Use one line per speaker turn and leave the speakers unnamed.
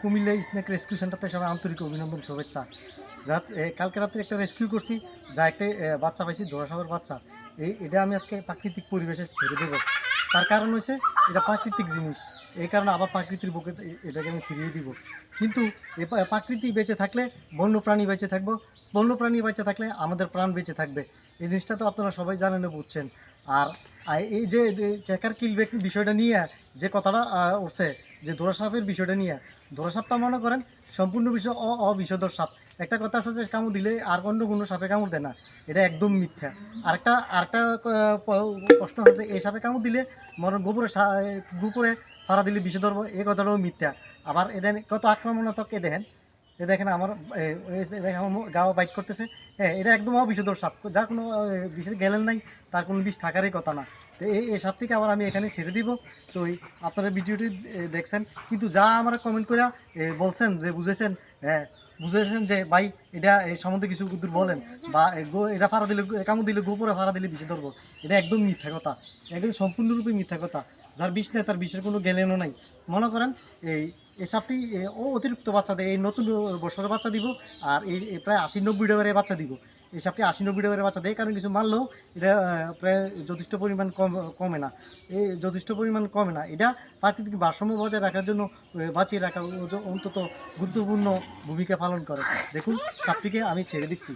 Comilla snake rescue সেন্টারতে সবাই আন্তরিক অভিনন্দন শুভেচ্ছা। যা কালকে রাত্রে একটা রেস্কিউ করছি, যা একটা বাচ্চা পাইছি, ধোড়া সাপের বাচ্চা। এটা আমি আজকে প্রাকৃতিক পরিবেশে ছেড়ে দেবো। তার কারণ হচ্ছে এটা প্রাকৃতিক জিনিস, এই কারণে আবার প্রাকৃতির বুকে এটাকে আমি ফিরিয়ে দিব। কিন্তু প্রাকৃতি বেঁচে থাকলে বন্যপ্রাণী বেঁচে থাকবো, বন্যপ্রাণী বেঁচে থাকলে আমাদের প্রাণ বেঁচে থাকবে। এই জিনিসটা তো আপনারা সবাই জানেন ও বুঝছেন। আর এই যে চেকার কিলবেক বিষয়টা নিয়ে যে কথাটা উঠছে, যে ধোড়া সাপের বিষয়টা নিয়ে, ধোড়া সাপটা মনে করেন সম্পূর্ণ বিষয় অবিষধর সাপ। একটা কথা আছে যে কামড় দিলে আর অন্য কোনো সাপে কামড় দেয় না, এটা একদম মিথ্যা। আরেকটা প্রশ্ন আছে, এই সাপে কামড় দিলে মনে গোপরে ফাড়া দিলে বিষে ধরবো, এই কথাটাও মিথ্যা। আবার এদের কত আক্রমণাত্মক দেখেন, দেখেন আমার দেখেন আমার গাও বাইট করতেছে। হ্যাঁ, এটা একদম অবিষধর সাপ, যার কোনো বিষের গেলেন নাই, তার কোনো বিষ থাকারই কথা না। তো এই সাপটিকে আবার আমি এখানে ছেড়ে দিব। তো আপনারা ভিডিওটি দেখছেন, কিন্তু যা আমরা কমেন্ট করে বলছেন যে বুঝেছেন, হ্যাঁ বুঝেছেন যে ভাই এটা এই সম্বন্ধে কিছু দূর বলেন, বা এটা ফাড়া দিলে কামড় দিলে গোপরে ফাড়া দিলে বিষে ধরবো, এটা একদম মিথ্যা কথা, একদম সম্পূর্ণরূপে মিথ্যা কথা। যার বিষ নেই তার বিষের কোনো গেলেনও নাই। মনে করেন এই সাপটি অতিরিক্ত বাচ্চা দেয়, এই নতুন বছরের বাচ্চা দিব। আর এই প্রায় 80-90টা বেড়ে বাচ্চা দিব। এই সাপটি 80-90টা বেড়ে বাচ্চা দেয়, কারণ কিছু মারলেও এটা প্রায় যথেষ্ট পরিমাণ কমে না। যথেষ্ট পরিমাণ কমে না। এটা প্রাকৃতিক ভারসাম্য বজায় রাখার জন্য বাঁচিয়ে রাখা অন্তত গুরুত্বপূর্ণ ভূমিকা পালন করে। দেখুন সাপটিকে আমি ছেড়ে দিচ্ছি।